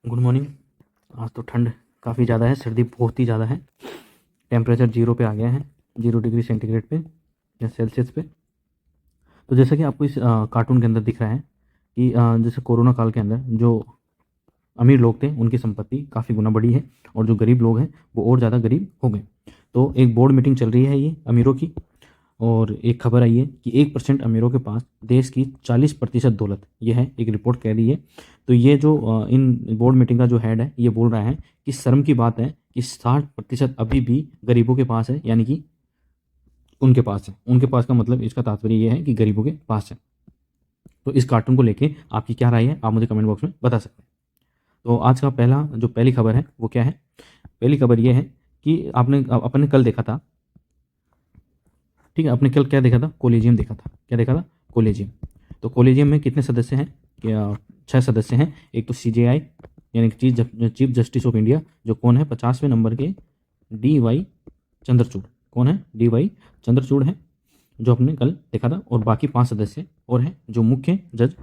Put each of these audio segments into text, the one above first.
Good morning. आज तो ठंड काफ़ी ज़्यादा है, सर्दी बहुत ही ज़्यादा है। टेम्परेचर 0 पे आ गया है, 0 डिग्री सेंटीग्रेड पे या सेल्सियस पे। तो जैसा कि आपको इस कार्टून के अंदर दिख रहा है कि जैसे कोरोना काल के अंदर जो अमीर लोग थे उनकी संपत्ति काफ़ी गुना बढ़ी है और जो गरीब लोग हैं वो और ज़्यादा गरीब हो गए। तो एक बोर्ड मीटिंग चल रही है ये अमीरों की, और एक खबर आई है कि 1% अमीरों के पास देश की 40% दौलत, ये है एक रिपोर्ट कह रही है। तो ये जो इन बोर्ड मीटिंग का जो हेड है ये बोल रहा है कि शर्म की बात है कि 60% अभी भी गरीबों के पास है, यानी कि उनके पास है। उनके पास का मतलब इसका तात्पर्य ये है कि गरीबों के पास है। तो इस कार्टून को लेके आपकी क्या राय है, आप मुझे कमेंट बॉक्स में बता सकते हैं। तो आज का पहली खबर है वो क्या है। पहली खबर ये है कि अपने कल देखा था, ठीक है, आपने कल क्या देखा था, कोलिजियम देखा था। क्या देखा था, कोलिजियम। तो कोलिजियम में कितने सदस्य हैं, क्या 6 सदस्य हैं। एक तो सीजेआई यानी कि चीफ जस्टिस ऑफ इंडिया, जो कौन है, 50वें नंबर के DY चंद्रचूड़। कौन है, DY चंद्रचूड़ है, जो आपने कल देखा था। और बाकी 5 सदस्य और हैं जो मुख्य जज।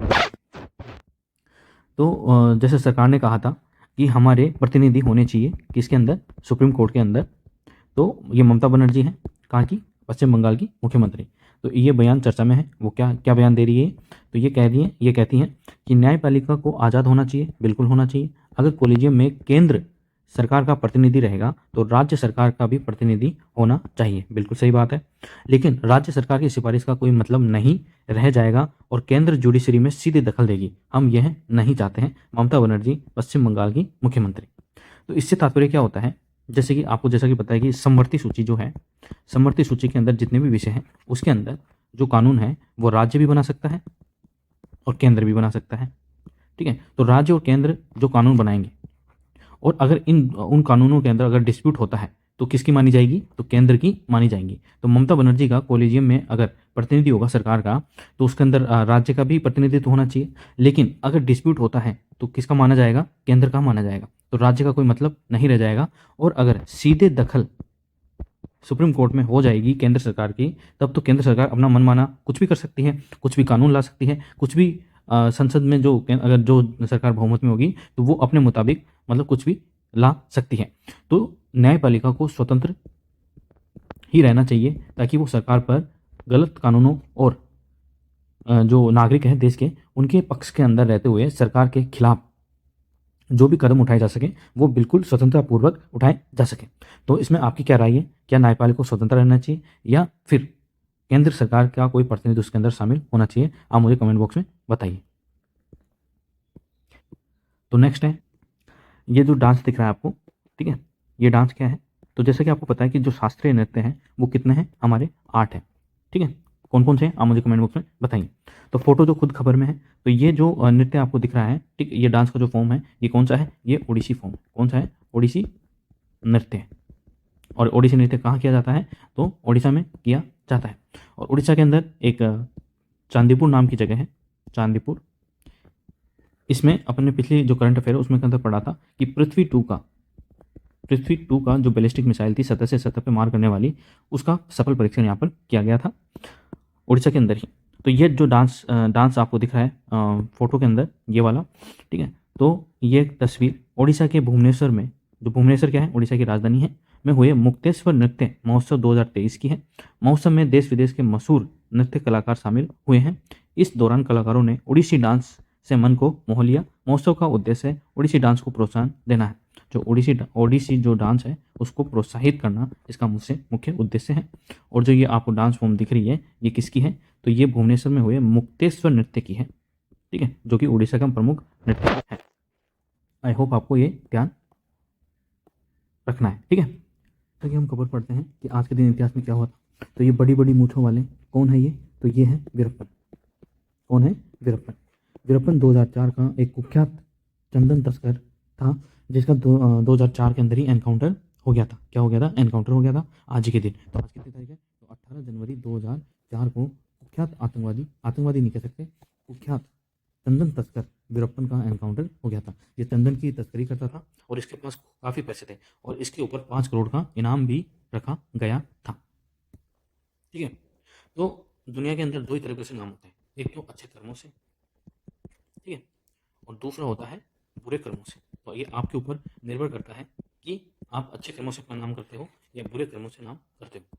तो जैसे सरकार ने कहा था कि हमारे प्रतिनिधि होने चाहिए किसके अंदर, सुप्रीम कोर्ट के अंदर। तो ये ममता बनर्जी हैं, कहाँ की, पश्चिम बंगाल की मुख्यमंत्री। तो ये बयान चर्चा में है। वो क्या बयान दे रही है, तो ये कहती हैं कि न्यायपालिका को आज़ाद होना चाहिए, बिल्कुल होना चाहिए। अगर कोलिजियम में केंद्र सरकार का प्रतिनिधि रहेगा तो राज्य सरकार का भी प्रतिनिधि होना चाहिए, बिल्कुल सही बात है। लेकिन राज्य सरकार की सिफारिश का कोई मतलब नहीं रह जाएगा और केंद्र जुडिशरी में सीधे दखल देगी। हम यह नहीं चाहते हैं। ममता बनर्जी, पश्चिम बंगाल की मुख्यमंत्री। तो इससे तात्पर्य क्या होता है, जैसा कि पता है कि समवर्ती सूची जो है, समवर्ती सूची के अंदर जितने भी विषय हैं उसके अंदर जो कानून है वो राज्य भी बना सकता है और केंद्र भी बना सकता है। ठीक है, तो राज्य और केंद्र जो कानून बनाएंगे, और अगर उन कानूनों के अंदर अगर डिस्प्यूट होता है तो किसकी मानी जाएगी, तो केंद्र की मानी जाएंगी। तो ममता बनर्जी का कॉलेजियम में अगर प्रतिनिधि होगा सरकार का, तो उसके अंदर राज्य का भी प्रतिनिधित्व होना चाहिए। लेकिन अगर डिस्प्यूट होता है तो किसका माना जाएगा, केंद्र का माना जाएगा। तो राज्य का कोई मतलब नहीं रह जाएगा। और अगर सीधे दखल सुप्रीम कोर्ट में हो जाएगी केंद्र सरकार की, तब तो केंद्र सरकार अपना मनमाना कुछ भी कर सकती है, कुछ भी कानून ला सकती है, कुछ भी संसद में अगर जो सरकार बहुमत में होगी तो वो अपने मुताबिक मतलब कुछ भी ला सकती है। तो न्यायपालिका को स्वतंत्र ही रहना चाहिए ताकि वो सरकार पर गलत कानूनों और जो नागरिक हैं देश के, उनके पक्ष के अंदर रहते हुए सरकार के खिलाफ जो भी कदम उठाए जा सके वो बिल्कुल स्वतंत्रतापूर्वक उठाए जा सके। तो इसमें आपकी क्या राय है, क्या न्यायपालिका को स्वतंत्र रहना चाहिए या फिर केंद्र सरकार का कोई प्रतिनिधि उसके अंदर शामिल होना चाहिए, आप मुझे कमेंट बॉक्स में बताइए। तो नेक्स्ट है ये जो डांस दिख रहा है आपको, ठीक है, ये डांस क्या है। तो जैसे कि आपको पता है कि जो शास्त्रीय नृत्य हैं वो कितने हैं, हमारे 8 हैं। ठीक है, कौन कौन से हैं आप मुझे कमेंट बॉक्स में बताइए। तो फोटो जो खुद खबर में है, तो ये जो नृत्य आपको दिख रहा है, ठीक, ये डांस का जो फॉर्म है ये कौन सा है, ये ओडिसी फॉर्म। कौन सा है, ओडिसी नृत्य। और ओडिसी नृत्य कहाँ किया जाता है, तो ओडिशा में किया जाता है। और उड़ीसा के अंदर एक चांदीपुर नाम की जगह है, चांदीपुर। इसमें अपने पिछले जो करंट अफेयर है उसमें के अंदर पढ़ा था कि पृथ्वी 2 का जो बैलिस्टिक मिसाइल थी सतह से सतह पे मार करने वाली, उसका सफल परीक्षण यहाँ पर किया गया था उड़ीसा के अंदर ही। तो ये जो डांस आपको दिख रहा है फोटो के अंदर, ये वाला, ठीक है। तो ये तस्वीर उड़ीसा के भुवनेश्वर में, जो भुवनेश्वर क्या है, उड़ीसा की राजधानी है, में हुए मुक्तेश्वर नृत्य महोत्सव 2023 की है। महोत्सव में देश विदेश के मशहूर नृत्य कलाकार शामिल हुए हैं। इस दौरान कलाकारों ने उड़ीसी डांस से मन को मोह लिया। महोत्सव का उद्देश्य है उड़ीसी डांस को प्रोत्साहन देना है। जो ओडिसी जो डांस है उसको प्रोत्साहित करना इसका मुझसे मुख्य उद्देश्य है। और जो ये आपको डांस फॉर्म दिख रही है ये किसकी है, तो ये भुवनेश्वर में हुए मुक्तेश्वर नृत्य की है, ठीक है, जो कि उड़ीसा का प्रमुख नृत्य है। आई होप आपको ये ध्यान रखना है, ठीक है। तो हम खबर पढ़ते हैं कि आज के दिन इतिहास में क्या हुआ था। तो ये बड़ी बड़ी मूछों वाले कौन है, ये तो ये है वीरप्पन। कौन है, वीरप्पन। वीरप्पन 2004 का एक कुख्यात चंदन तस्कर था, जिसका 2004 के अंदर ही एनकाउंटर हो गया था। क्या हो गया था, एनकाउंटर हो गया था आज के दिन। तो आज कितनी तारीख है, तो 18 जनवरी 2004 को कुख्यात आतंकवादी नहीं कह सकते, कुख्यात चंदन तस्कर वीरप्पन का एनकाउंटर हो गया था। ये चंदन की तस्करी करता था और इसके पास काफ़ी पैसे थे और इसके ऊपर 5 करोड़ का इनाम भी रखा गया था, ठीक है। तो दुनिया के अंदर 2 ही तरीके से नाम होते हैं, एक तो अच्छे कर्मों से, ठीक है, और दूसरा होता है बुरे कर्मों से। तो ये आपके ऊपर निर्भर करता है कि आप अच्छे कर्मों से अपना नाम करते हो या बुरे कर्मों से नाम करते हो।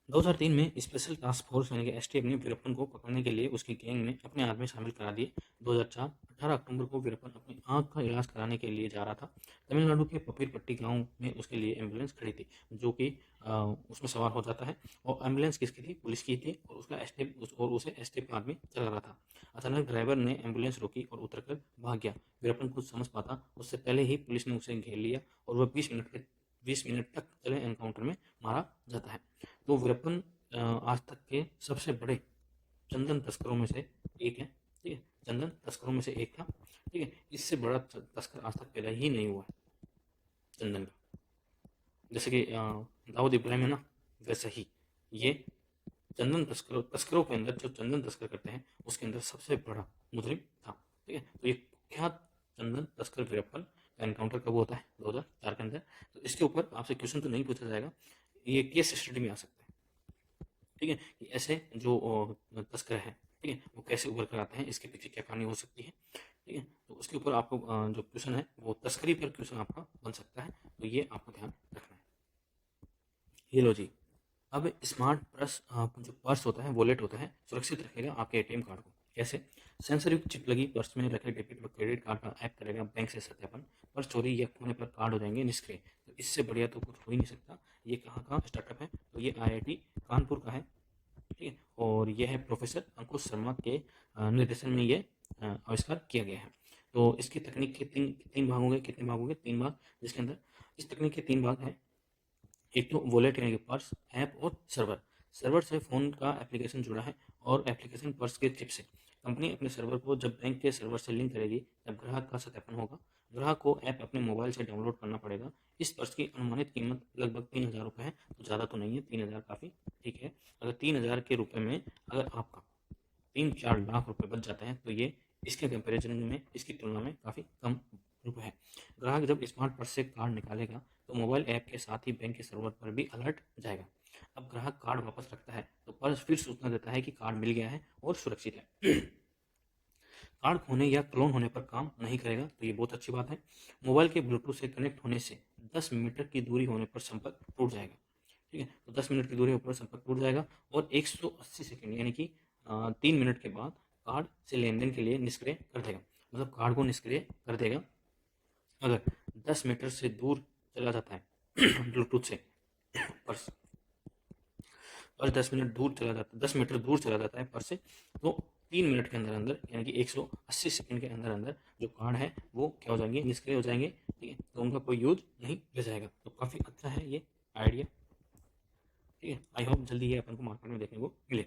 2003 में स्पेशल टास्क फोर्स यानी कि एसटीएफ ने वीरप्पन को पकड़ने के लिए उसकी गैंग में अपने आदमी शामिल करा दिए। 2004 18 अक्टूबर को वीरप्पन अपनी आंख का इलाज कराने के लिए जा रहा था। तमिलनाडु के पपीरपट्टी गांव में उसके लिए एम्बुलेंस खड़ी थी, जो कि उसमें सवार हो जाता है। और एम्बुलेंस किसकी थी? पुलिस की थी, और उसका एसटीएफ और उसे एसटीएफ का आदमी चला रहा था। अचानक ड्राइवर ने एम्बुलेंस रोकी और उतरकर भाग गया। वीरप्पन कुछ समझ पाता उससे पहले ही पुलिस ने उसे घेर लिया और वह 20 मिनट तक चले एनकाउंटर में मारा जाता है। तो वीरप्पन आज तक के सबसे बड़े चंदन तस्करों में से एक है। ठीक है, चंदन तस्करों में से एक था। ठीक है, इससे बड़ा तस्कर आज तक पैदा ही नहीं हुआ है चंदन का। जैसे कि दाऊद इब्राहिम है ना, वैसे ही ये चंदन तस्करों के अंदर जो चंदन तस्कर करते हैं उसके अंदर सबसे बड़ा मुजरिम था। ठीक है, तो ये कुख्यात चंदन तस्कर वीरप्पन का एनकाउंटर कब होता है? 2004 के अंदर। तो इसके ऊपर आपसे क्वेश्चन तो नहीं पूछा जाएगा, ये केस स्टडी में आ सकता है। ठीक है, कि ऐसे जो तस्कर है, ठीक है, वो कैसे उभर कर आते हैं, इसके पीछे क्या कहानी हो सकती है। ठीक है, तो उसके ऊपर आपको जो क्वेश्चन है वो तस्करी पर क्वेश्चन आपका बन सकता है, तो ये आपको ध्यान रखना है। ये लो जी, अब स्मार्ट पर्स जो पर्स होता है, वॉलेट होता है, सुरक्षित रखेगा आपके एटीएम कार्ड को। कैसे? सेंसर युक्त चिप लगी पर्स में रखे डेबिट व क्रेडिट कार्ड का ऐप करेगा बैंक से सत्यापन। पर्स चोरी या खोने पर कार्ड हो जाएंगे निष्क्रिय। तो इससे बढ़िया तो कुछ हो ही नहीं सकता। ये कहाँ का स्टार्टअप है? तो ये आईआईटी कानपुर का है। ठीक है, और यह है प्रोफेसर अंकुश शर्मा के निर्देशन में ये आविष्कार किया गया है। तो इसकी तकनीक के तीन भाग होंगे। कितने भाग होंगे? 3 भाग, जिसके अंदर इस तकनीक के 3 भाग हैं। एक तो वॉलेट यानी कि पर्स, ऐप और सर्वर। सर्वर से फ़ोन का एप्लीकेशन जुड़ा है और एप्लीकेशन पर्स के चिप से। कंपनी अपने सर्वर को जब बैंक के सर्वर से लिंक करेगी तब ग्राहक का सत्यापन होगा। ग्राहक को ऐप अपने मोबाइल से डाउनलोड करना पड़ेगा। इस पर्स की अनुमानित कीमत लगभग 3,000 रुपये है, तो ज़्यादा तो नहीं है, 3,000 काफ़ी ठीक है। अगर 3,000 के रुपये में अगर आपका 3-4 लाख रुपए बच जाते हैं तो ये इसके कंपैरिजन में, इसकी तुलना में काफ़ी कम रुपए है। ग्राहक जब स्मार्ट पर्स से कार्ड निकालेगा तो मोबाइल ऐप के साथ ही बैंक के सर्वर पर भी अलर्ट जाएगा। अब ग्राहक कार्ड वापस रखता है तो पर्स फिर सूचना देता है कि कार्ड मिल गया है और सुरक्षित है। कार्ड खोने या क्लोन होने पर काम नहीं करेगा, तो ये बहुत अच्छी बात है। मोबाइल के ब्लूटूथ से कनेक्ट होने से 10 मीटर की दूरी होने पर संपर्क टूट जाएगा। ठीक है, तो 10 मिनट की दूरी पर संपर्क टूट जाएगा और 180 सेकंड यानी कि 3 मिनट के बाद कार्ड से लेन देन के लिए निष्क्रिय कर देगा। मतलब कार्ड को निष्क्रिय कर देगा अगर 10 मीटर से दूर चला जाता है ब्लूटूथ से पर्स। और 10 मिनट दूर चला जाता है, 10 मीटर दूर चला जाता है पर्स से, तो 3 मिनट के अंदर अंदर यानी कि 180 सेकंड के अंदर अंदर जो कार्ड है वो क्या हो जाएंगे? निष्क्रिय हो जाएंगे। ठीक है, तो उनका कोई यूज नहीं ले जाएगा। तो काफ़ी अच्छा है ये आइडिया। ठीक है, आई होप जल्दी ये अपन को मार्केट में देखने को मिले।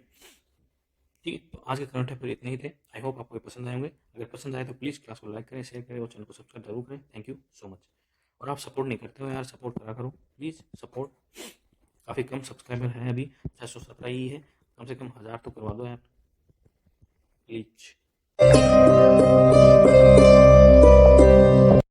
ठीक है, तो आज के करंट अफेयर इतने ही थे। आई होप आपको ये पसंद आए होंगे। अगर पसंद आए तो प्लीज़ क्लास को लाइक करें, शेयर करें और चैनल को सब्सक्राइब जरूर करें। Thank you so much. और आप सपोर्ट नहीं करते हो यार, सपोर्ट करा करो प्लीज़। सपोर्ट काफ़ी कम सब्सक्राइबर हैं अभी, 617 ही है। कम से कम 1000 तो करवा दो यार प्लीज।